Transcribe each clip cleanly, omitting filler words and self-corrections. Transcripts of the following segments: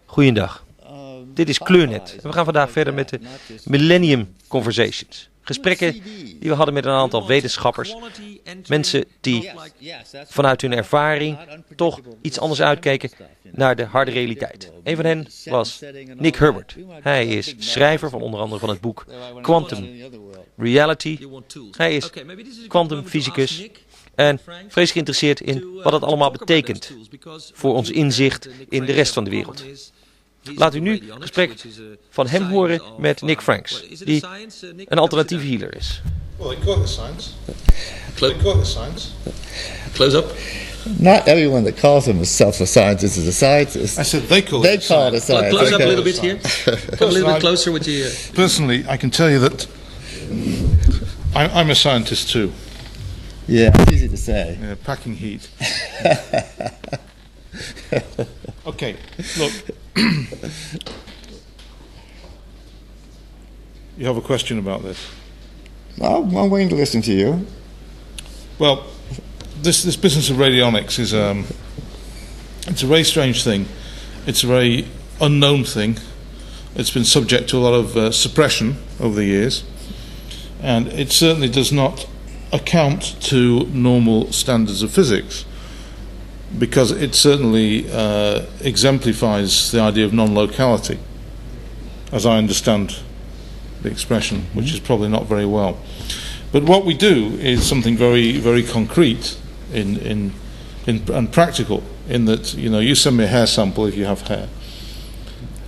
Goeiedag. Dit is Kleurnet. En we gaan vandaag verder met de Millennium Conversations. Gesprekken die we hadden met een aantal wetenschappers. Mensen die vanuit hun ervaring toch iets anders uitkeken naar de harde realiteit. Een van hen was Nick Herbert. Hij is schrijver van onder andere van het boek Quantum Reality. Hij is kwantumfysicus en vreselijk geïnteresseerd in wat het allemaal betekent voor ons inzicht in de rest van de wereld. Laat u nu een gesprek van hem horen met Nick Franks, die een alternatieve healer is. Well, they call it science. They call it science. Close up. Not everyone that calls himself a scientist is a scientist. I said they call They it call it a science. Close up a Okay. little bit here. Come a little bit closer with you. Personally, I can tell you that I'm a scientist too. Yeah, it's easy to say. Yeah, packing heat. Okay, look. You have a question about this? I'm willing to listen to you. Well, this business of radionics is it's a very strange thing. It's a very unknown thing. It's been subject to a lot of suppression over the years, and it certainly does not account to normal standards of physics, because it certainly exemplifies the idea of non-locality, as I understand the expression, which is probably not very well. But what we do is something very, very concrete and practical, in that, you know, you send me a hair sample if you have hair,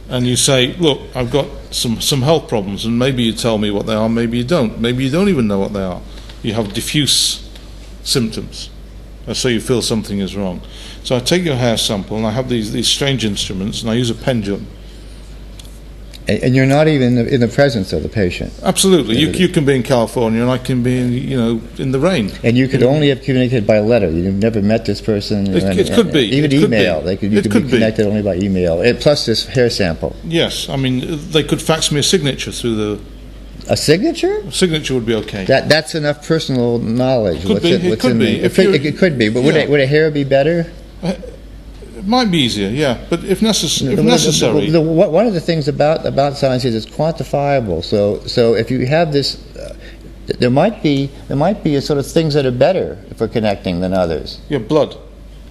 and you say, look, I've got some health problems, and maybe you tell me what they are, maybe you don't. Maybe you don't even know what they are. You have diffuse symptoms, so you feel something is wrong. So I take your hair sample, and I have these strange instruments, and I use a pendulum. And you're not even in the presence of the patient. Absolutely. You can be in California, and I can be in the rain. And you could only have communicated by letter. You've never met this person. It could be. Even It could email. be. You could be connected only by email. Plus this hair sample. Yes. I mean, they could fax me a signature through the... A signature? A signature would be okay. That's enough personal knowledge. It could be. It could be. But Yeah. would a hair be better? It might be easier, yeah. But if necessary... One of the things about science is it's quantifiable. So if you have this, there might be a sort of things that are better for connecting than others. Yeah, blood.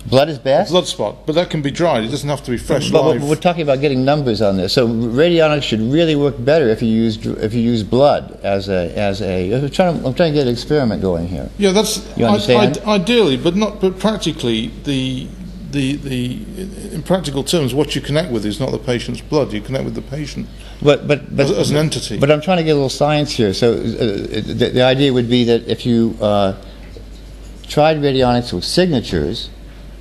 Blood is best? Blood spot. But that can be dried. It doesn't have to be fresh, But live. we're talking about getting numbers on this. So radionics should really work better if you use blood as a. I'm trying to get an experiment going here. Yeah, that's... You understand? Ideally, but practically, in practical terms, what you connect with is not the patient's blood. You connect with the patient as an entity. But I'm trying to get a little science here. So the idea would be that if you tried radionics with signatures,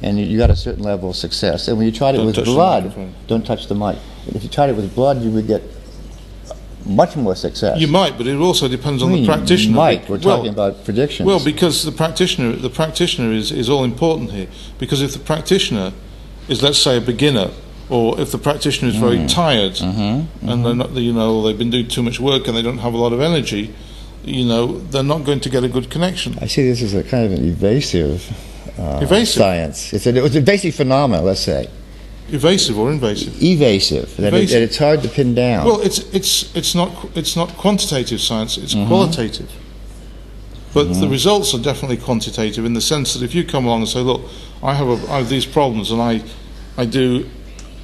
and you got a certain level of success, and when you tried it with blood, don't touch the mic. If you tried it with blood, you would get much more success. You might, but it also depends on the practitioner. We're talking about predictions. Well, because the practitioner is all important here. Because if the practitioner is, let's say, a beginner, or if the practitioner is very tired, and they're not, they've been doing too much work and they don't have a lot of energy, they're not going to get a good connection. I see this as a kind of an evasive science. It's a basic phenomenon, let's say. Evasive or invasive? Evasive. That it's hard to pin down. Well, it's not quantitative science. It's qualitative. But the results are definitely quantitative, in the sense that if you come along and say, "Look, I have these problems, and I do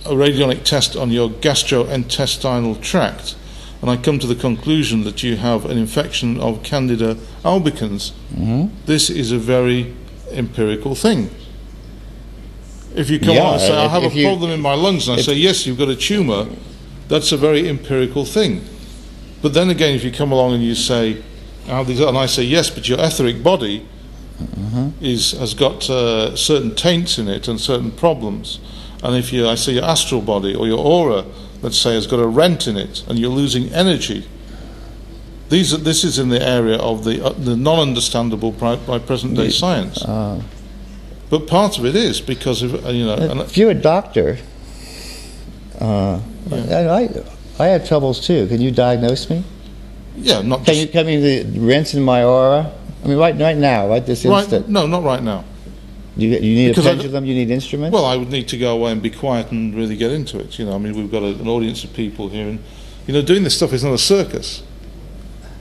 a radionic test on your gastrointestinal tract, and I come to the conclusion that you have an infection of Candida albicans," this is a very empirical thing. If you come along and say, I have a problem in my lungs, and I say, yes, you've got a tumour, that's a very empirical thing. But then again, if you come along and you say, and I say, yes, but your etheric body has got certain taints in it and certain problems, and if I say your astral body or your aura, let's say, has got a rent in it, and you're losing energy, this is in the area of the non-understandable by present-day science. But part of it is because of, if you're a doctor, I have troubles too. Can you diagnose me? Yeah, not just... Can you tell me the rents in my aura? I mean, right now, right this instant? No, not right now. You need Because a pendulum, you need instruments? Well, I would need to go away and be quiet and really get into it. You know, I mean, we've got an audience of people here, and you know, doing this stuff is not a circus.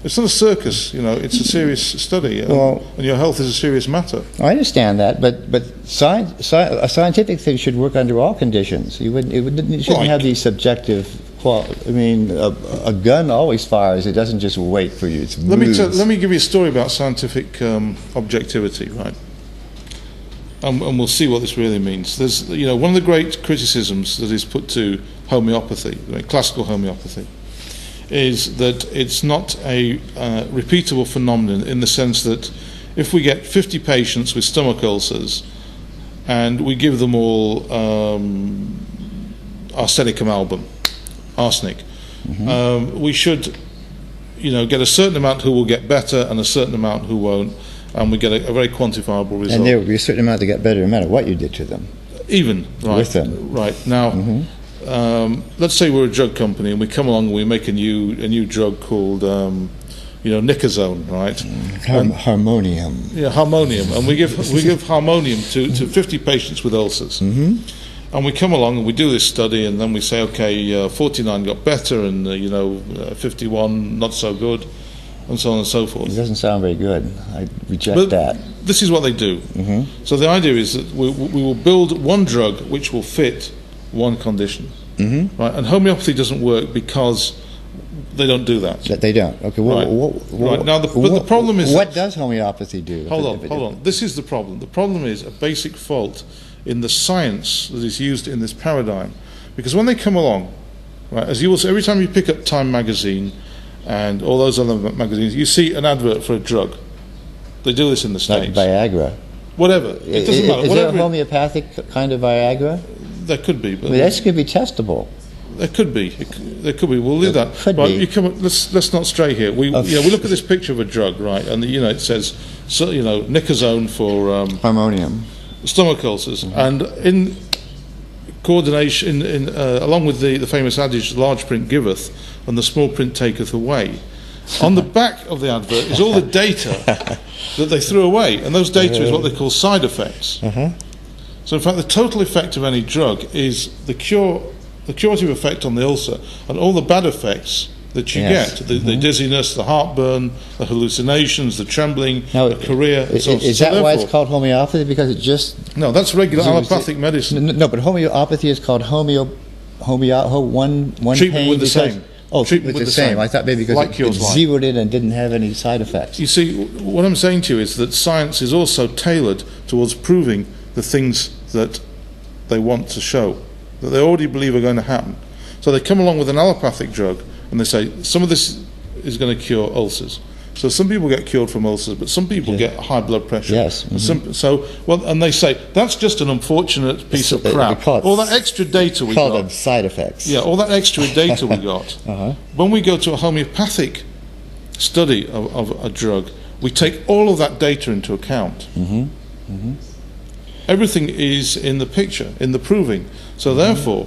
It's not a circus, you know. It's a serious study, and your health is a serious matter. I understand that, but a scientific thing should work under all conditions. You shouldn't have these subjective. I mean, a gun always fires. It doesn't just wait for you. Let me give you a story about scientific objectivity, right? And we'll see what this really means. There's, you know, one of the great criticisms that is put to homeopathy, classical homeopathy, is that it's not a repeatable phenomenon, in the sense that if we get 50 patients with stomach ulcers and we give them all arsenicum album, arsenic, we should, you know, get a certain amount who will get better and a certain amount who won't, and we get a very quantifiable result. And there will be a certain amount that get better no matter what you did to them. Even, right. With them. Right. Now, let's say we're a drug company and we come along and we make a new drug called, you know, Nicozone, right? Harmonium. Yeah, Harmonium. And we give Harmonium to 50 patients with ulcers. And we come along and we do this study, and then we say, okay, 49 got better, and you know, 51 not so good, and so on and so forth. It doesn't sound very good. I reject that. This is what they do. So the idea is that we will build one drug which will fit one condition, right? And homeopathy doesn't work because they don't do that. They don't. Okay. Well, right. Now, but the problem is, what does homeopathy do? Hold on. This is the problem. The problem is a basic fault in the science that is used in this paradigm, because when they come along, right, as you will see, every time you pick up Time magazine and all those other magazines, you see an advert for a drug. They do this in the States. Like Viagra. Whatever. It doesn't matter. Is there a homeopathic kind of Viagra? There could be. But that could be testable. There could be. There could be. We'll leave that. Could right, be. Let's not stray here. We look at this picture of a drug, right, and you know, it says, so, you know, Nicozone for Harmonium, stomach ulcers, and in coordination, along with the famous adage, large print giveth and the small print taketh away. On the back of the advert is all the data that they threw away, and those data is what they call side effects. So in fact, the total effect of any drug is the curative effect on the ulcer, and all the bad effects that you get, the dizziness, the heartburn, the hallucinations, the trembling, the chorea. Is that why it's called homeopathy? Because it just... No, that's regular allopathic medicine. No, but homeopathy is called one treatment pain with the same. Oh, treatment with the same. I thought maybe because like it zeroed in and didn't have any side effects. You see, what I'm saying to you is that science is also tailored towards proving the things that they want to show, that they already believe are going to happen. So they come along with an allopathic drug and they say some of this is going to cure ulcers. So some people get cured from ulcers, but some people get high blood pressure. Yes. And they say that's just an unfortunate piece of crap. All that extra data we got. Call them side effects. Yeah, all that extra data we got. When we go to a homeopathic study of a drug, we take all of that data into account. Everything is in the picture, in the proving. So therefore,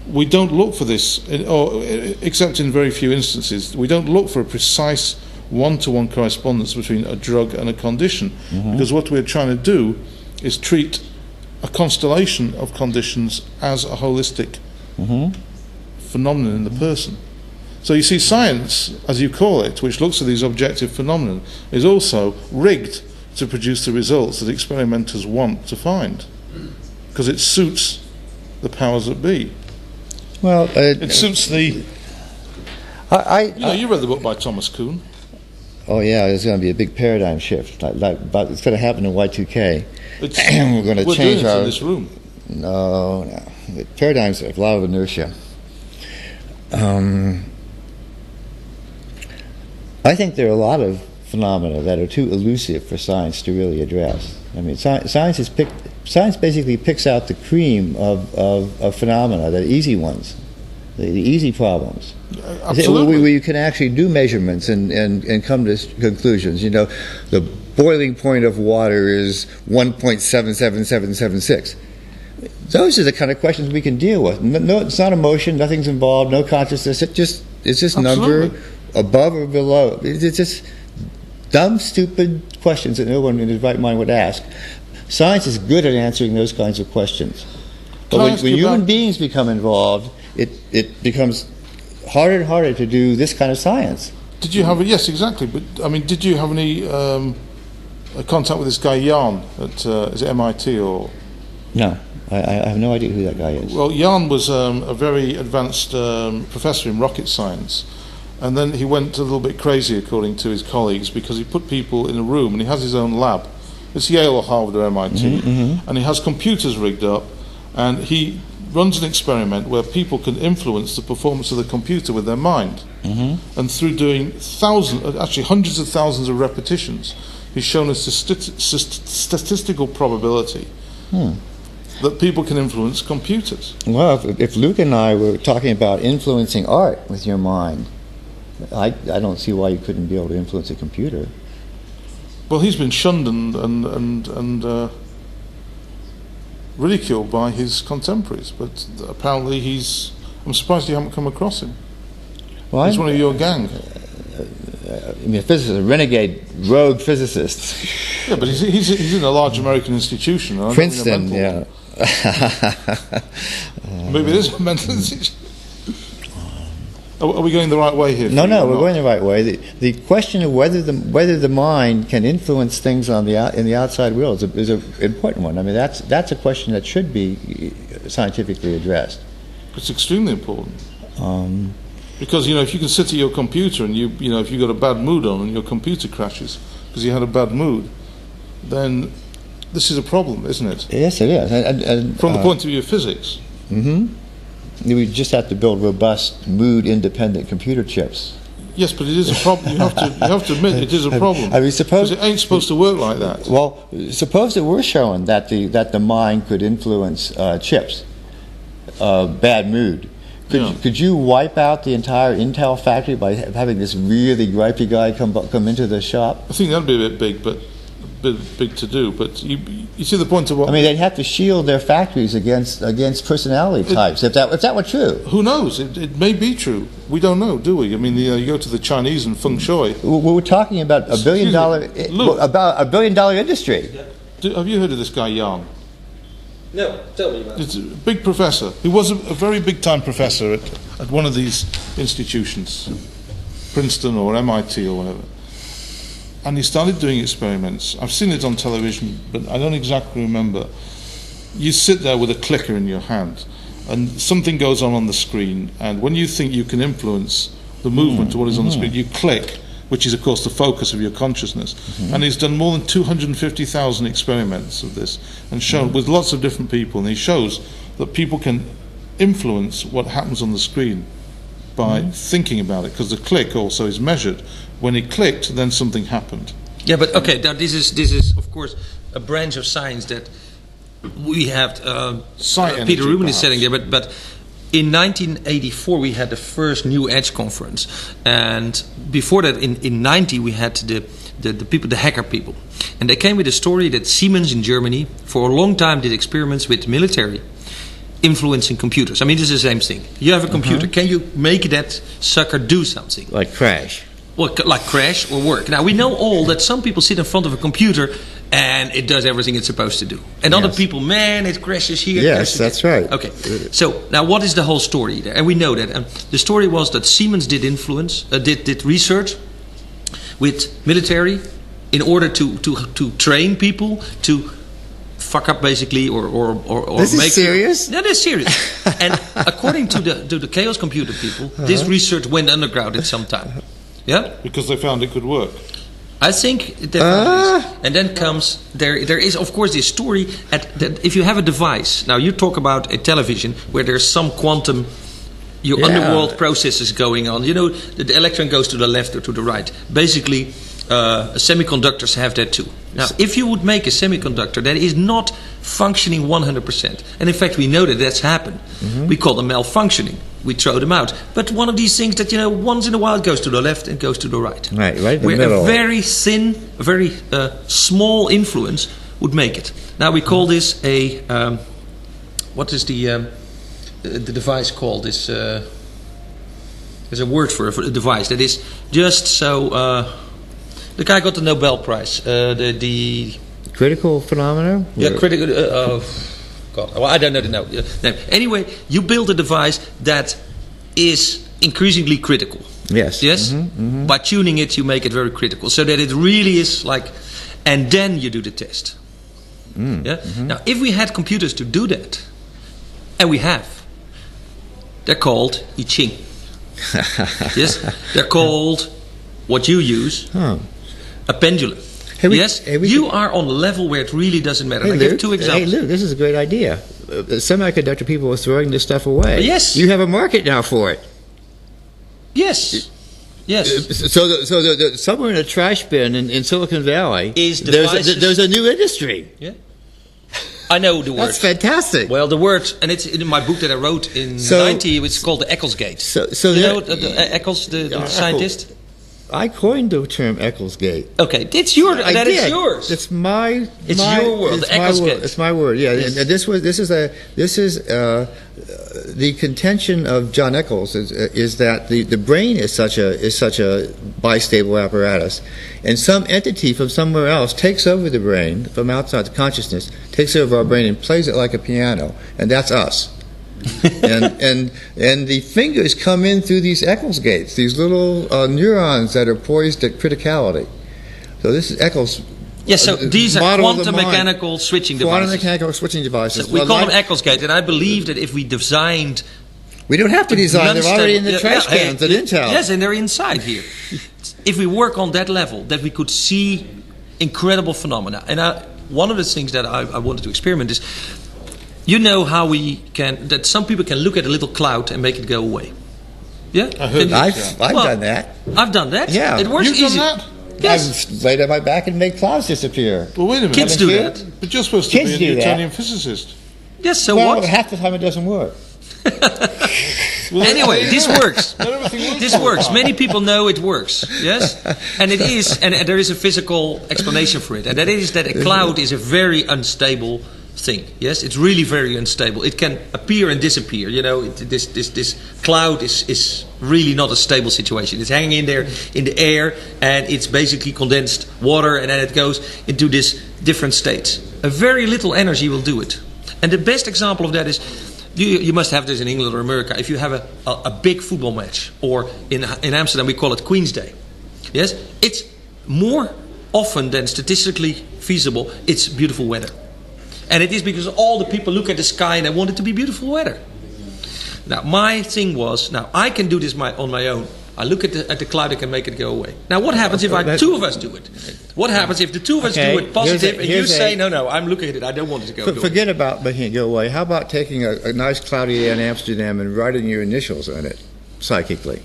we don't look for this, except in very few instances, we don't look for a precise one-to-one correspondence between a drug and a condition, because what we're trying to do is treat a constellation of conditions as a holistic phenomenon in the person. So you see, science, as you call it, which looks at these objective phenomena, is also rigged to produce the results that experimenters want to find, because it suits the powers that be. Well, it suits the... you read the book by Thomas Kuhn. Oh yeah, there's going to be a big paradigm shift. But it's going to happen in Y2K. We're going to change doing it in this room. No. The paradigms have a lot of inertia. I think there are a lot of phenomena that are too elusive for science to really address. I mean, science basically picks out the cream of phenomena, the easy ones, the easy problems. Absolutely. Where you can actually do measurements and come to conclusions. You know, the boiling point of water is 1.77776. Those are the kind of questions we can deal with. No, it's not emotion. Nothing's involved. No consciousness. It's just number above or below. It's just dumb, stupid questions that no one in his right mind would ask. Science is good at answering those kinds of questions. But when human beings become involved, it becomes harder and harder to do this kind of science. Did you have yes, exactly. But I mean, did you have any contact with this guy Jan at is it MIT or? No, I have no idea who that guy is. Well, Jan was a very advanced professor in rocket science, and then he went a little bit crazy, according to his colleagues, because he put people in a room and he has his own lab. It's Yale or Harvard or MIT, and he has computers rigged up, and he runs an experiment where people can influence the performance of the computer with their mind. And through doing hundreds of thousands of repetitions, he's shown a statistical probability that people can influence computers. Well, if Luke and I were talking about influencing art with your mind, I don't see why you couldn't be able to influence a computer. Well, he's been shunned and ridiculed by his contemporaries, but apparently I'm surprised you haven't come across him. Well, he's one of your gang. I mean, a physicist, a renegade, rogue physicist. Yeah, but he's in a large American institution. Princeton, yeah. Maybe it is a mental institution. Are we going the right way here? No, we're going the right way. The question of whether the mind can influence things in the outside world is an important one. I mean, that's a question that should be scientifically addressed. It's extremely important. Because if you can sit at your computer and if you've got a bad mood on and your computer crashes because you had a bad mood, then this is a problem, isn't it? Yes, it is. And from the point of view of physics. We just have to build robust, mood-independent computer chips. Yes, but it is a problem. You have to admit it is a problem. I mean, suppose it ain't supposed to work like that. Well, suppose it were shown that the mind could influence chips, bad mood. Could you wipe out the entire Intel factory by having this really gripey guy come into the shop? I think that'd be a bit big, but big to do. But you see the point of what I mean. They'd have to shield their factories against personality types. If that were true, who knows? It may be true. We don't know, do we? I mean, you go to the Chinese and feng shui. We're talking about $1 billion industry. Have you heard of this guy Jan? No, tell me about it. It's a big professor. He was a very big-time professor at one of these institutions, Princeton or MIT or whatever. And he started doing experiments. I've seen it on television, but I don't exactly remember. You sit there with a clicker in your hand, and something goes on the screen, and when you think you can influence the movement to what is on the screen, you click, which is, of course, the focus of your consciousness. And he's done more than 250,000 experiments of this, and shown with lots of different people, and he shows that people can influence what happens on the screen by thinking about it, because the click also is measured. When he clicked, then something happened. Yeah, but okay, now this is of course a branch of science that we have. Peter Rubin is sitting there, but in 1984 we had the first New Edge conference, and before that, in 90 we had the people, the hacker people, and they came with a story that Siemens in Germany for a long time did experiments with military influencing computers. I mean, this is the same thing. You have a computer. Can you make that sucker do something? Like crash. Well, like crash or work. Now, we know all that some people sit in front of a computer and it does everything it's supposed to do. And other people, man, it crashes here. Yes, that's right. Okay. So, now what is the whole story there? And we know that. And the story was that Siemens did did research with military in order to train people to fuck up basically or this make is serious? Yeah, that's serious. And according to the Chaos Computer people, this research went underground at some time. Yeah? Because they found it could work. I think it definitely is. And then comes there is of course this story that if you have a device, now you talk about a television where there's some quantum underworld processes going on. You know, the electron goes to the left or to the right. Basically, semiconductors have that too. Now, if you would make a semiconductor that is not functioning 100%, and in fact we know that that's happened, we call them malfunctioning. We throw them out. But one of these things that, once in a while goes to the left and goes to the right. Right in the where middle. A very thin, very small influence would make it. Now we call this what is the device called? There's a word for a device that is just so. The guy got the Nobel Prize. Critical phenomena? Yeah, critical. God, well, I don't know the name. Anyway, you build a device that is increasingly critical. Yes. Yes. By tuning it, you make it very critical, so that it really is like. And then you do the test. Yeah. Now, if we had computers to do that, and we have, they're called I Ching. Yes. They're called what you use, a pendulum. You are on a level where it really doesn't matter. I'll give 2 examples. Hey, Luke, this is a great idea. Semiconductor people are throwing this stuff away. Yes. You have a market now for it. Yes. Yes. So somewhere in a trash bin in Silicon Valley, there's a new industry. Yeah. I know the word. That's fantastic. Well, the word, and it's in my book that I wrote in '90. It's called the Eccles Gate. So you know Eccles, the scientist. I coined the term Eccles Gate. Okay, it's yours. That is yours. It's my. It's your word. The Eccles Gate. It's my word. Yeah, yes. And this is the contention of John Eccles is that the brain is such a bistable apparatus, and some entity from somewhere else takes over the brain from outside the consciousness, takes over our brain and plays it like a piano, and that's us. and the fingers come in through these Eccles gates, these little neurons that are poised at criticality. So this is Eccles. Yes, so these are quantum mechanical switching devices. Quantum mechanical switching devices. So we call them Eccles Gate, and I believe that if we designed... We don't have to design, they're already in the trash cans at Intel. Yes, and they're inside here. If we work on that level, that we could see incredible phenomena. And one of the things that I wanted to experiment is... You know how that some people can look at a little cloud and make it go away. Yeah? I've done that. I've done that. Yeah. It works You've easy. done that? Yes. I've laid on my back and made clouds disappear. Well, wait a minute. Kids do that. But you're supposed to be a Newtonian physicist. Yes, so well, what? Half the time it doesn't work. Anyway, this works. This works. Many people know it works. Yes? And it is, and there is a physical explanation for it. And that is that a cloud is a very unstable thing. Yes, it's really very unstable. It can appear and disappear. You know, this cloud is really not a stable situation. It's hanging in there in the air, and it's basically condensed water, and then it goes into this different states. A very little energy will do it. And the best example of that is, you must have this in England or America. If you have a big football match, or in Amsterdam we call it Queen's Day. Yes, it's more often than statistically feasible. It's beautiful weather. And it is because all the people look at the sky and they want it to be beautiful weather. Now, my thing was, now I can do this on my own. I look at the cloud, I can make it go away. Now, what happens if two of us do it? What happens if the two of us do it positive and you say, no, I'm looking at it, I don't want it to go away. Forget about making it go away. How about taking a nice cloudy day in Amsterdam and writing your initials on it, psychically?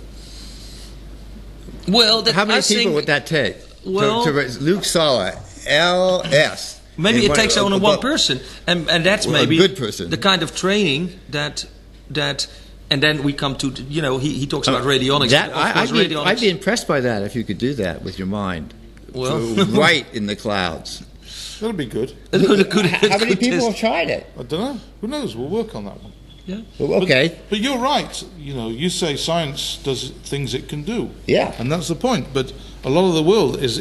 Well, how many people would that take? Well, to Luke Sala, L.S., maybe it takes only one person, and that's maybe a good person. The kind of training that, and then we come to, he talks about radionics. I'd be impressed by that if you could do that with your mind. Well, right in the clouds. That'd be good. How many people have tried it? I don't know. Who knows? We'll work on that one. Yeah. Well, okay. But you're right. You say science does things it can do. Yeah. And that's the point. But a lot of the world is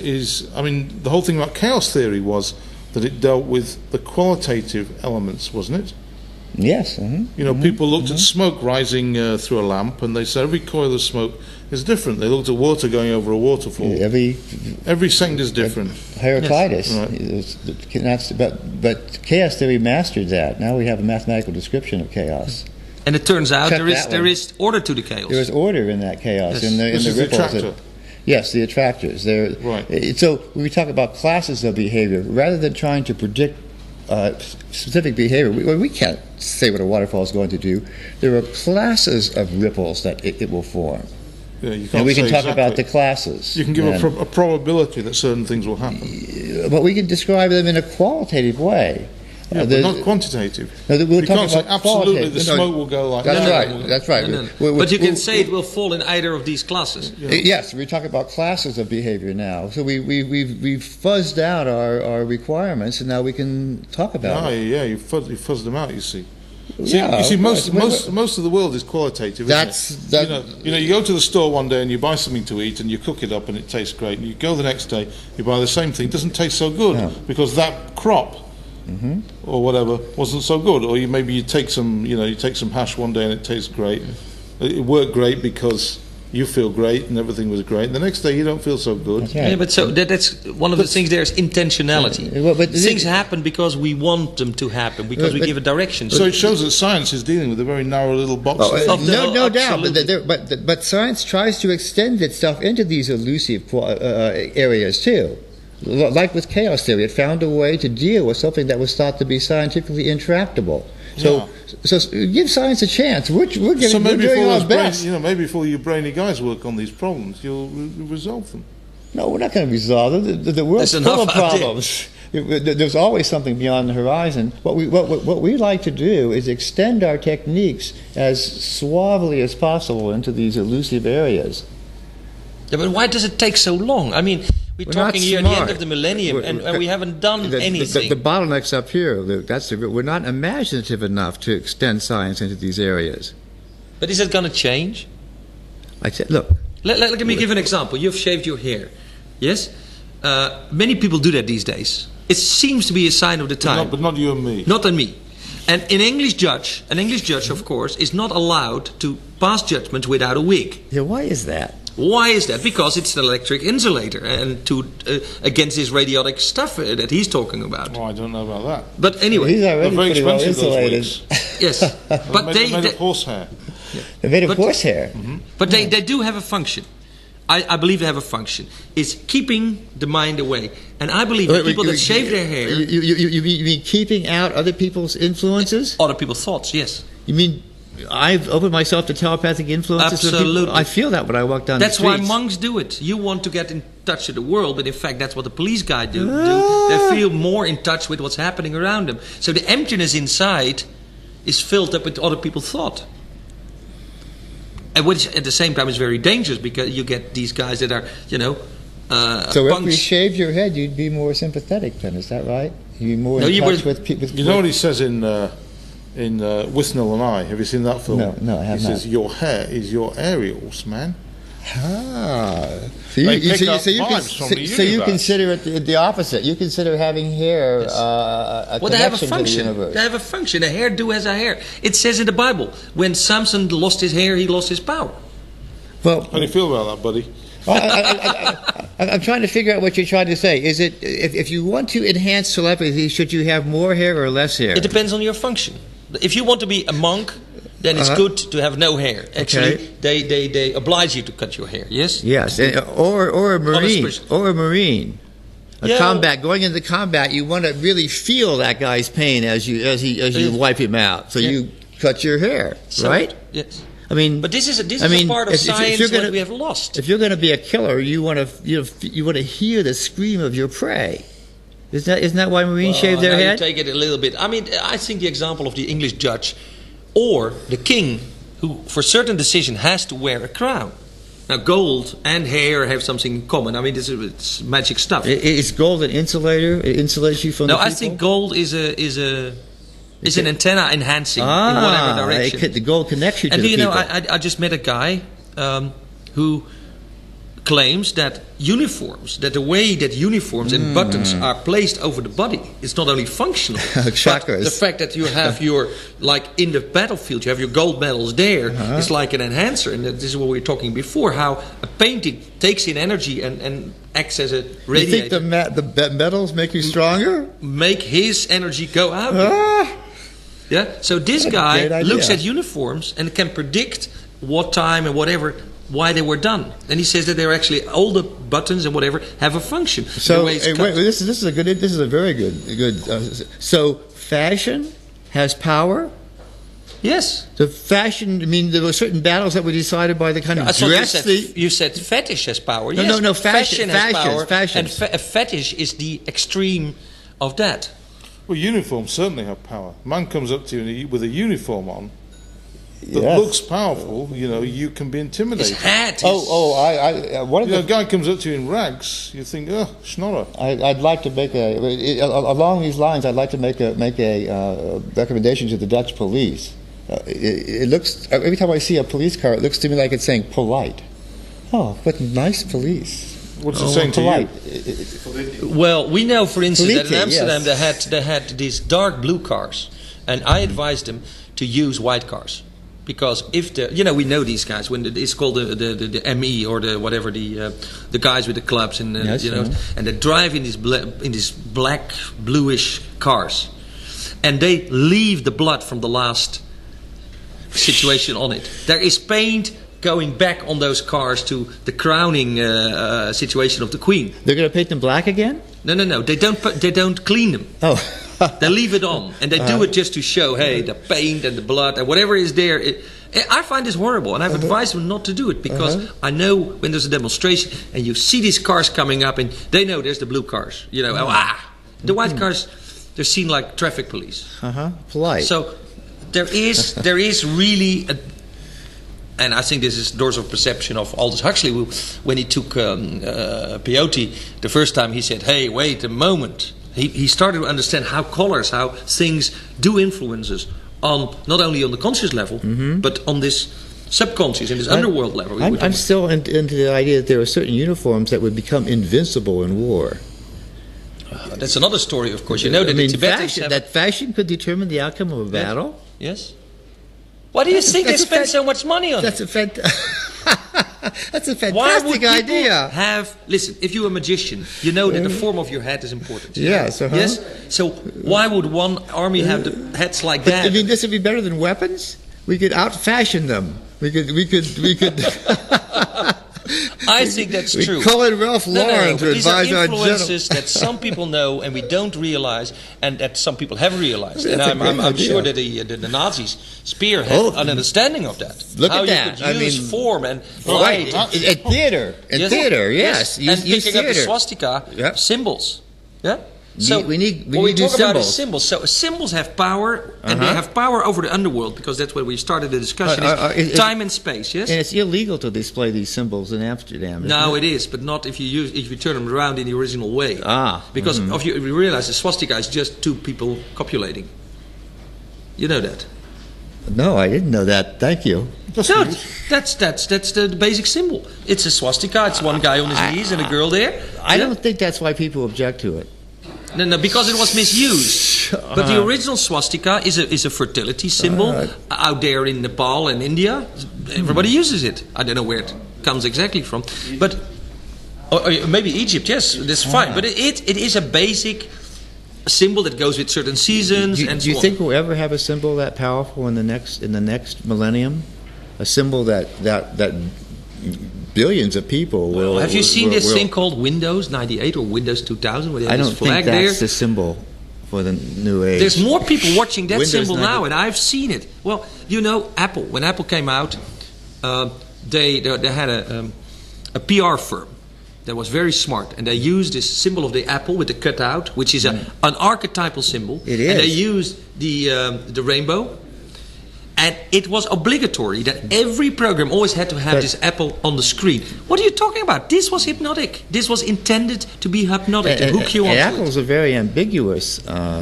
the whole thing about chaos theory was that it dealt with the qualitative elements, wasn't it? Yes. People looked at smoke rising through a lamp, and they said every coil of smoke is different. They looked at water going over a waterfall. Every second is different. Heraclitus. Yes. Right. But chaos theory mastered that. Now we have a mathematical description of chaos. And it turns out there is order to the chaos. There is order in that chaos. Yes. In the ripples. The attractor. Yes, the attractors. Right. So when we talk about classes of behavior, rather than trying to predict specific behavior, we can't say what a waterfall is going to do. There are classes of ripples that it will form. Yeah, you can't and we can talk exactly about the classes. You can give a probability that certain things will happen. But we can describe them in a qualitative way. Yeah, but not quantitative. No, you can't say absolutely the smoke will go like that. That's right. No. But you can say it will fall in either of these classes. Yeah. Yes, we talk about classes of behavior now. So we've fuzzed out our requirements, and now we can talk about it. Yeah, you fuzzed them out, you see. You see, most of the world is qualitative. You go to the store one day and you buy something to eat and you cook it up and it tastes great. And you go the next day, you buy the same thing, it doesn't taste so good because that crop or whatever wasn't so good. Or you take some hash one day and it tastes great. It worked great because you feel great and everything was great. The next day you don't feel so good. Right. Yeah, but that's one of the things. There's intentionality. But things happen because we want them to happen, because we give a direction. So it shows that science is dealing with a very narrow little box. No doubt. But science tries to extend itself into these elusive areas too. Like with chaos theory, it found a way to deal with something that was thought to be scientifically intractable. So give science a chance. We're doing our best. Maybe before you brainy guys work on these problems, you'll resolve them. No, we're not going to resolve them. The world's full of problems. There's always something beyond the horizon. What we like to do is extend our techniques as suavely as possible into these elusive areas. Yeah, but why does it take so long? I mean, we're talking here at the end of the millennium, and we haven't done anything. The bottleneck's up here, Luke. We're not imaginative enough to extend science into these areas. But is it going to change? I said, look. Let me give an example. You've shaved your hair, yes? Many people do that these days. It seems to be a sign of the time. But not you and me. Not on me. And an English judge, of course, is not allowed to pass judgment without a wig. Yeah, why is that? Why is that? Because it's an electric insulator, and against this radioactive stuff that he's talking about. Oh, I don't know about that. But anyway, these are very expensive, insulated. Yes, but they're made of horsehair. They're made of horsehair. Mm-hmm. But they do have a function. I believe they have a function. It's keeping the mind away, and I believe that people that shave their hair. You mean keeping out other people's influences? Other people's thoughts, yes. You mean I've opened myself to telepathic influences? Absolutely. I feel that when I walk down the streets. That's why monks do it. You want to get in touch with the world, but in fact that's what the police guys do. They feel more in touch with what's happening around them. So the emptiness inside is filled up with other people's thought. And which at the same time is very dangerous, because you get these guys that are, So if you shaved your head, you'd be more sympathetic then, is that right? You'd be more in touch with people. You know what he says in Withnell and I? Have you seen that film? No, I have not. He says, your hair is your aerials, man. So you consider it the opposite. You consider having hair a connection to the universe. They have a function. A hairdo has a hair. It says in the Bible, when Samson lost his hair, he lost his power. Well, how do you feel about that, buddy? I'm trying to figure out what you're trying to say. Is it if you want to enhance telepathy, should you have more hair or less hair? It depends on your function. If you want to be a monk, then it's good to have no hair. Actually, they oblige you to cut your hair. Yes. Yes, or a marine. Going into combat, you want to really feel that guy's pain as you wipe him out. So you cut your hair, right? Yes. I mean, but this is a part of science that we have lost. If you're going to be a killer, you want to hear the scream of your prey. Isn't that why Marines shave their head? You take it a little bit. I mean, I think the example of the English judge or the king, who for certain decision has to wear a crown. Now, gold and hair have something in common. I mean, it's magic stuff. Is gold an insulator? It insulates you from the people? I think gold is an antenna enhancing in whatever direction. The gold connects you to the people. And I just met a guy who claims that the way that uniforms and buttons are placed over the body is not only functional, but the fact that you have like in the battlefield, you have your gold medals there, is like an enhancer. And this is what we were talking before, how a painting takes in energy and acts as a radiator. You think the medals make you stronger? Make his energy go out. Yeah. So this guy looks at uniforms and can predict what time and whatever, why they were done, and he says that they're actually all the buttons and whatever have a function. So this is a very good. So fashion has power. Yes. The fashion. I mean, there were certain battles that were decided by the kind of dress. You said fetish has power. No. Fashion has power. And a fetish is the extreme of that. Well, uniforms certainly have power. Man comes up to you with a uniform on. that looks powerful, you can be intimidated. His hat. One of the guy comes up to you in rags. You think, schnorrer. I'd like to make along these lines. I'd like to make a recommendation to the Dutch police. It looks, every time I see a police car, it looks to me like it's saying polite. Oh, what nice police. What's it saying polite. to you? Well, we know, for instance, that in Amsterdam yes. they had these dark blue cars, and I advised them to use white cars. Because if we know these guys when it's called the ME or the whatever the guys with the clubs and and they drive in these black bluish cars, and they leave the blood from the last situation on it. There is paint going back on those cars to the crowning situation of the Queen. They're going to paint them black again? No. They don't clean them. Oh. They leave it on, and they do it just to show, hey, the paint and the blood and whatever is there. I find this horrible, and I've advised them not to do it because I know when there's a demonstration and you see these cars coming up, and they know there's the blue cars. The white cars, they're seen like traffic police. Polite. So there is really and I think this is Doors of Perception of Aldous Huxley, when he took peyote the first time. He said, hey, wait a moment. He started to understand how colors, how things do influence us on not only on the conscious level, but on this subconscious and this underworld level. I'm still into the idea that there are certain uniforms that would become invincible in war. That's another story, of course. You know that the Tibetans fashion could determine the outcome of a battle. Yes. Why do you think they spend so much money on it? That's a fantastic Why would idea. Listen, if you're a magician, you know that the form of your head is important. Yes. Yes. So why would one army have the heads like that? I mean, this would be better than weapons. We could out-fashion them. We could. I think that's true. We call it Ralph Lauren to advise our general. These are influences that some people know and we don't realize, and that some people have realized. And I'm sure that the Nazis spearhead an understanding of that. Look how at that. You could use form and light. At theater. Theater, yes. And picking up the swastika symbols. Yeah. So we need talk symbols. About is symbols. So symbols have power, and they have power over the underworld, because that's where we started the discussion. Time and space, yes. And it's illegal to display these symbols in Amsterdam. No, it is, but not if you turn them around in the original way. Because if you realize the swastika is just two people copulating. You know that. No, I didn't know that. Thank you. That's the basic symbol. It's a swastika. It's one guy on his knees and a girl there. I don't think that's why people object to it. No, because it was misused. But the original swastika is a fertility symbol out there in Nepal and India. Everybody uses it. I don't know where it comes exactly from, but or maybe Egypt. Yes, that's fine. But it is a basic symbol that goes with certain seasons. Do you think we'll ever have a symbol that powerful in the next millennium? A symbol that billions of people will. Have you seen this thing called Windows 98 or Windows 2000? Where they have I this don't flag think that's there? the symbol for the new age. There's more people watching that Windows symbol 90. now, and I've seen it. Well, you know, Apple. When Apple came out, they had a PR firm that was very smart, and they used this symbol of the apple with the cutout, which is an archetypal symbol. It is. And they used the rainbow. And it was obligatory that every program always had to have this apple on the screen. What are you talking about? This was hypnotic. This was intended to be hypnotic, to hook you onto it. Apple's a very ambiguous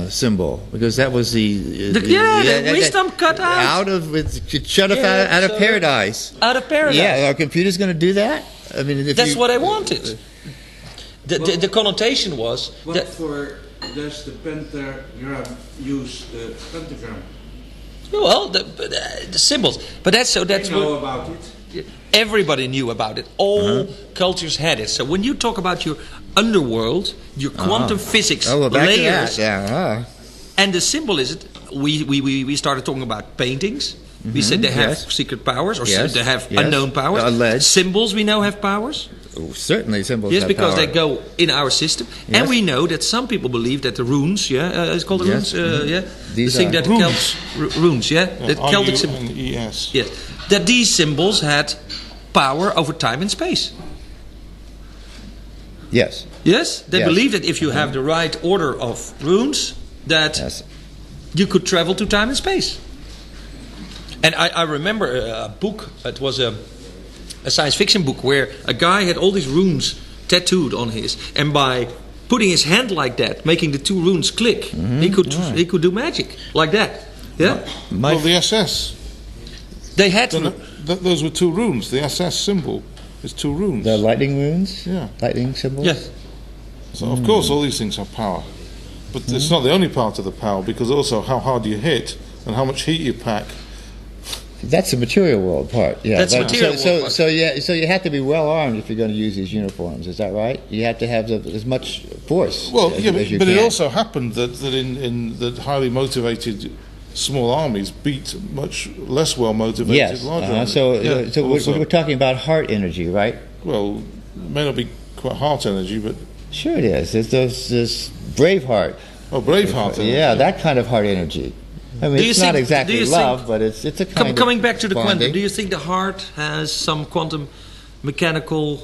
symbol, because that was the wisdom cut out. Out of paradise. Out of paradise. Yeah, our computer's going to do that? I mean, that's what I wanted. The connotation was does the pentagram use the pentagram? Well, the symbols, but that's I know about it. Everybody knew about it. All cultures had it. So when you talk about your underworld, your quantum physics layers, and the symbol is it. We started talking about paintings. We said they have secret powers, or they have unknown powers. Alleged. Symbols we know have powers. Oh, certainly symbols yes, have because power. they go in our system. Yes. And we know that some people believe that the runes, it's called the runes, These the thing that runes. Runes, that Celtic symbol. Yes. Yes, that these symbols had power over time and space. Yes. Yes, they believe that if you have the right order of runes, that you could travel to time and space. And I remember a book. It was a science fiction book where a guy had all these runes tattooed on his, and by putting his hand like that, making the two runes click, he could do magic like that. Yeah. Well, the SS. They had to. Those were two runes. The SS symbol is two runes. The lightning runes? Yeah. Lightning symbols? Yes. So, of course, all these things have power. But it's not the only part of the power, because also how hard you hit and how much heat you pack. That's the material world part. Yeah. That's material world part. So you have to be well armed if you're going to use these uniforms. Is that right? You have to have as much force. Well, as you but can. it also happened that in that highly motivated small armies beat much less well motivated large armies. So we're talking about heart energy, right? Well, it may not be quite heart energy, but sure it is. There's this Braveheart. Oh, Braveheart energy. Yeah, that kind of heart energy. I mean, it's not exactly love, but it's a kind of coming back to the bonding. quantum. Do you think the heart has some quantum mechanical,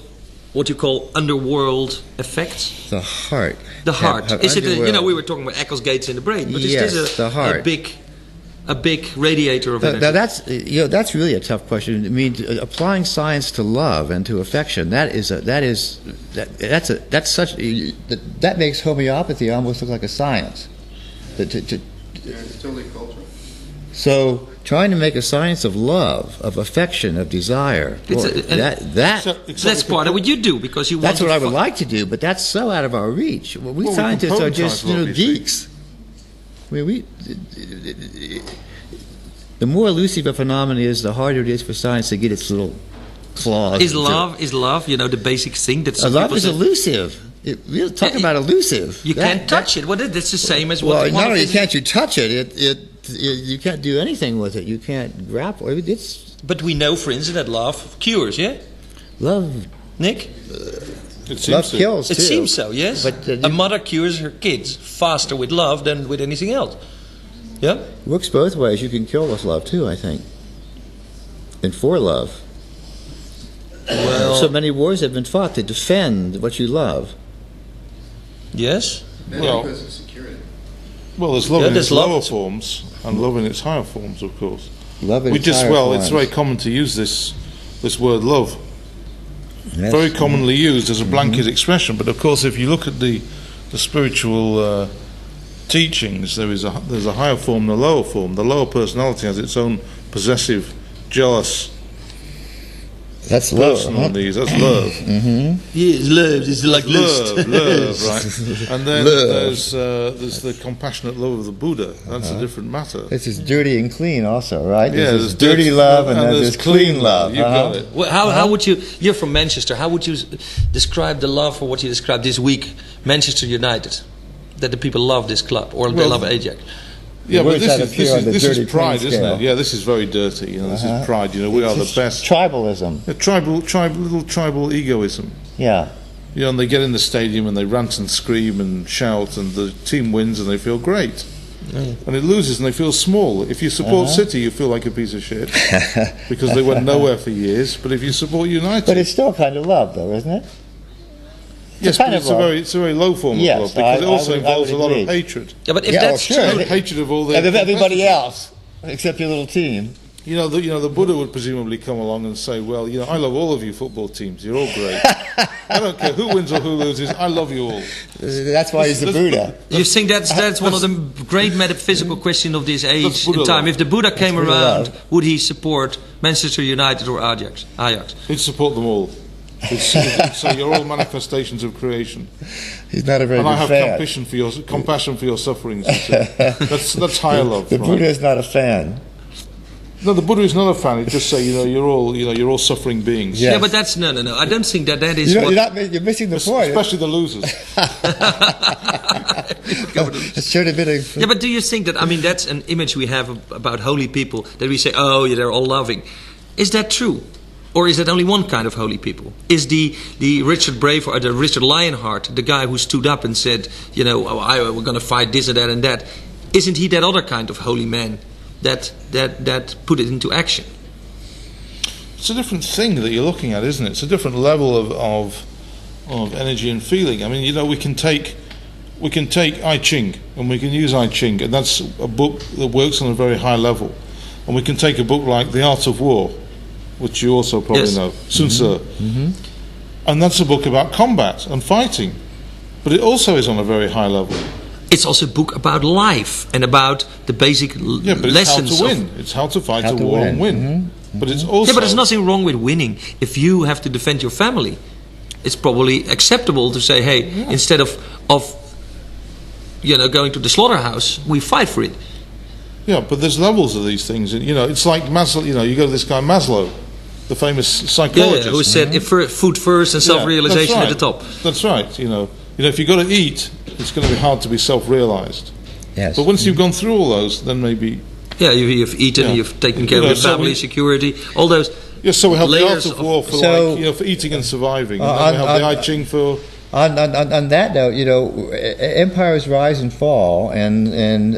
what you call underworld effects? The heart. The heart. Have Is it? underworld. We were talking about Eccles gates in the brain, but Yes, is the heart. a big radiator of energy? Now that's really a tough question. I mean, applying science to love and to affection, that makes homeopathy almost look like a science. It's totally cultural. So trying to make a science of love, of affection, of desire, that's part of what you do, because you. That's what I would like to do, but that's so out of our reach. We scientists are just geeks. I mean, the more elusive a phenomenon is, the harder it is for science to get its little claws. Is love, the basic thing that some love people is say? elusive. We're talking about elusive. You can't touch it. Well, that's the same as what. Well, not only can't you touch it, you can't do anything with it. You can't grapple. But we know, for instance, that love cures. Yeah. Love, Nick. Love kills too. It seems so. Yes. But a mother cures her kids faster with love than with anything else. Yeah. It works both ways. You can kill with love too, I think. And for love. Well, so many wars have been fought to defend what you love. Yes. Well, because of security. Well, there's love in its lower forms and love in its higher forms, of course. Love in its higher forms. It's very common to use this word love. Yes. Very commonly used as a blanket expression, but of course, if you look at the spiritual teachings, there's a higher form and a lower form. The lower personality has its own possessive, jealous. That's love. That's love. Mm-hmm. Yes, love. It's like lust. Love, right? And then there's the compassionate love of the Buddha. That's a different matter. This is dirty and clean, also, right? Yeah, there's dirty love and then there's clean love. You got it. Well, how would you? You're from Manchester. How would you describe the love for what you described this week, Manchester United? That the people love this club, or they love Ajax. Yeah, but this is pride, isn't it? Yeah, this is very dirty. This is pride. We are the best. Tribalism. Little tribal egoism. Yeah. And they get in the stadium and they rant and scream and shout, and the team wins and they feel great. And it loses and they feel small. If you support City, you feel like a piece of shit because they went nowhere for years. But if you support United, but it's still kind of love, though, isn't it? Yes, but it's a very low form of love, because it also involves a lot of hatred. Yeah, but if that's true, hatred of all the everybody else except your little team. The Buddha would presumably come along and say, "Well, I love all of you football teams. You're all great. I don't care who wins or who loses. I love you all." That's why he's the Buddha. You think that's one of the great metaphysical questions of this age in time? If the Buddha came around, would he support Manchester United or Ajax? He'd support them all. So you're all manifestations of creation. He's not a very good fan. And I have compassion for your sufferings. That's higher love. The Buddha is not a fan. No, the Buddha is not a fan. He just say, you're all suffering beings. Yes. Yeah, but that's no. I don't think that is. You're missing the point. Especially the losers. Yeah, but do you think that? I mean, that's an image we have about holy people that we say, oh, yeah, they're all loving. Is that true? Or is it only one kind of holy people? Is the Richard Brave or the Richard Lionheart, the guy who stood up and said, we're going to fight this and that and that, isn't he that other kind of holy man that put it into action? It's a different thing that you're looking at, isn't it? It's a different level of energy and feeling. I mean, we can take I Ching and we can use I Ching, and that's a book that works on a very high level. And we can take a book like The Art of War, which you also probably know, Sun Tzu. And that's a book about combat and fighting. But it also is on a very high level. It's also a book about life and about the basic lessons. It's how to win. It's how to fight a war and win. But it's also... Yeah, but there's nothing wrong with winning. If you have to defend your family, it's probably acceptable to say, hey, instead of going to the slaughterhouse, we fight for it. Yeah, but there's levels of these things. It's like Maslow. You go to this guy Maslow, the famous psychologist, who said food first and self-realization at the top. That's right. If you've got to eat, it's going to be hard to be self-realized. Yes. But once you've gone through all those, then maybe... Yeah, you've eaten, you've taken care of your family, security, all those. Yes, so we have the Art layers of War for for eating and surviving, and then we have the I Ching for... On that note, empires rise and fall, and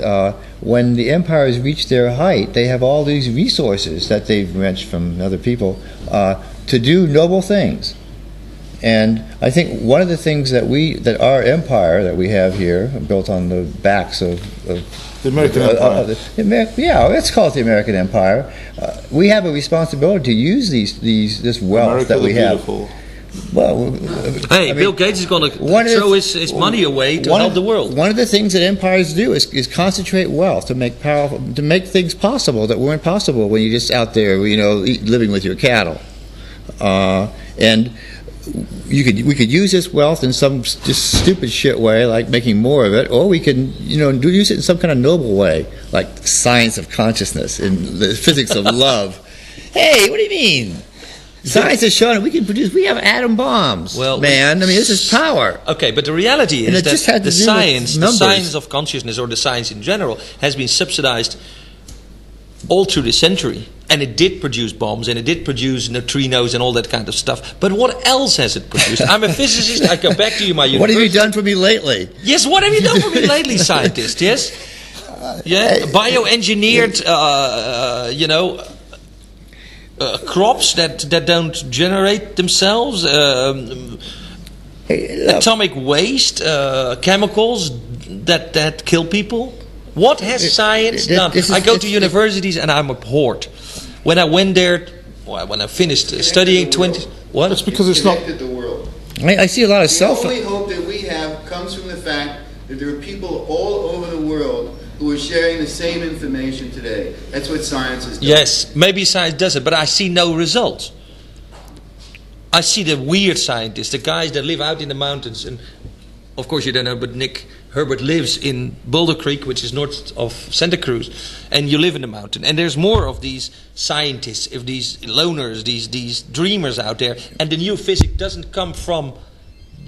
when the empires reach their height, they have all these resources that they've wrenched from other people to do noble things. And I think one of the things that our empire that we have here, built on the backs of the American Empire. Let's call it the American Empire. We have a responsibility to use this wealth that we have. Well, Bill Gates is going to throw his money away to help the world. One of the things that empires do is concentrate wealth to make things possible that weren't possible when you're just out there, living with your cattle. And we could use this wealth in some just stupid shit way, like making more of it, or we can, use it in some kind of noble way, like science of consciousness and the physics of love. Hey, what do you mean? Science has shown we have atom bombs. Well, man, this is power. Okay, but the reality is that the science of consciousness, or the science in general, has been subsidized all through the century. And it did produce bombs, and it did produce neutrinos and all that kind of stuff. But what else has it produced? I'm a physicist. I come back to you, my university. What have you done for me lately? Yes, what have you done for me lately, scientist? Yes? Bioengineered, crops that don't generate themselves, atomic waste, chemicals that kill people. What has science done? I go to universities and I'm abhorred. When I went there, when I finished studying 20... What? It's because it's not... the world. I see a lot of The only hope that we have comes from the fact that there are people all over the world who are sharing the same information today. That's what science has done. Yes, maybe science does it, but I see no results. I see the weird scientists, the guys that live out in the mountains. And of course you don't know, but Herbert lives in Boulder Creek, which is north of Santa Cruz, and you live in the mountain. And there's more of these scientists, of these loners, these dreamers out there. And the new physics doesn't come from...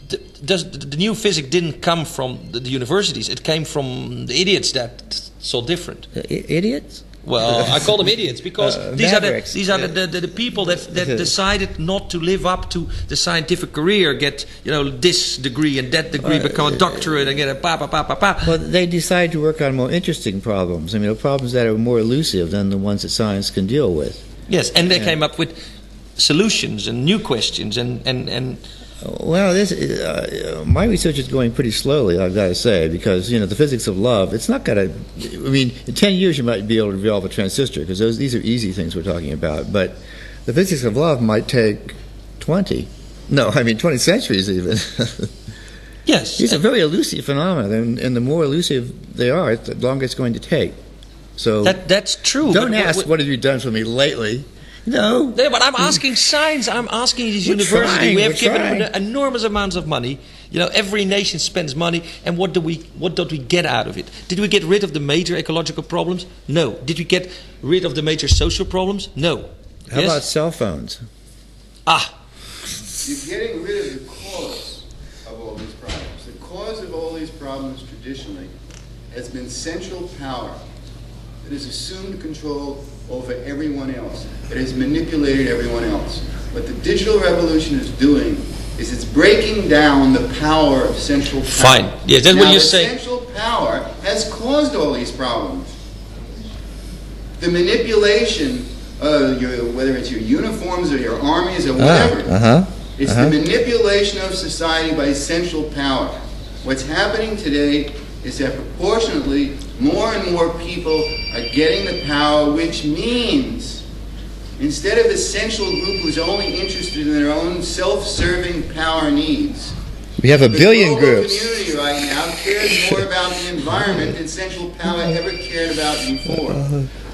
The new physics didn't come from the universities. It came from the idiots that saw different. Idiots? Well, I call them idiots because these are the people that decided not to live up to the scientific career, get this degree and that degree, become a doctorate and get a pa. Well, they decide to work on more interesting problems. Problems that are more elusive than the ones that science can deal with. Yes, and they came up with solutions and new questions and. Well, my research is going pretty slowly, I've got to say, because the physics of love. It's not going to. In 10 years you might be able to develop a transistor because these are easy things we're talking about. But the physics of love might take 20 centuries even. Yes, these are very elusive phenomena, and the more elusive they are, the longer it's going to take. So that's true. Don't ask what have you done for me lately. No. But I'm asking science. I'm asking these universities. We have given them enormous amounts of money. Every nation spends money, and what don't we get out of it? Did we get rid of the major ecological problems? No. Did we get rid of the major social problems? No. How about cell phones? You're getting rid of the cause of all these problems. The cause of all these problems traditionally has been central power that has assumed control over everyone else. It has manipulated everyone else. What the digital revolution is doing is it's breaking down the power of central power. Fine. Yes, that's what you're saying. Central power has caused all these problems. The manipulation, whether it's your uniforms or your armies or whatever, it's the manipulation of society by central power. What's happening today is that proportionately more and more people are getting the power, which means instead of a central group who's only interested in their own self-serving power needs, we have a billion groups. The global community right now cares more about the environment than central power ever cared about before.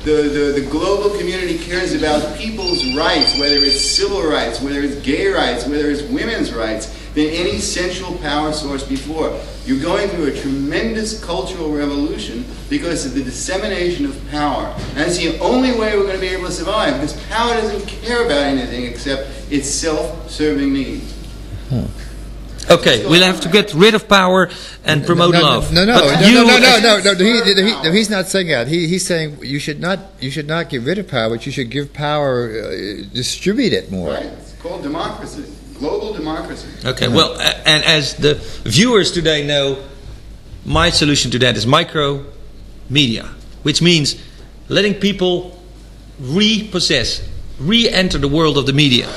The global community cares about people's rights, whether it's civil rights, whether it's gay rights, whether it's women's rights, than any central power source before. You're going through a tremendous cultural revolution because of the dissemination of power. And that's the only way we're going to be able to survive, because power doesn't care about anything except its self-serving needs. Okay, we'll have to get rid of power and promote love. No. He's not saying that. He's saying you should not get rid of power, but you should give power, distribute it more. Right. It's called democracy, global democracy. Okay. Well, and as the viewers today know, my solution to that is micro media, which means letting people re-enter the world of the media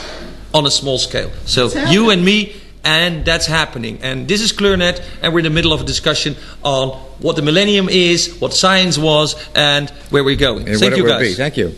on a small scale. So you and me. And that's happening. And this is Kleurnet, and we're in the middle of a discussion on what the millennium is, what science was, and where we're going. And Thank you, guys. Thank you.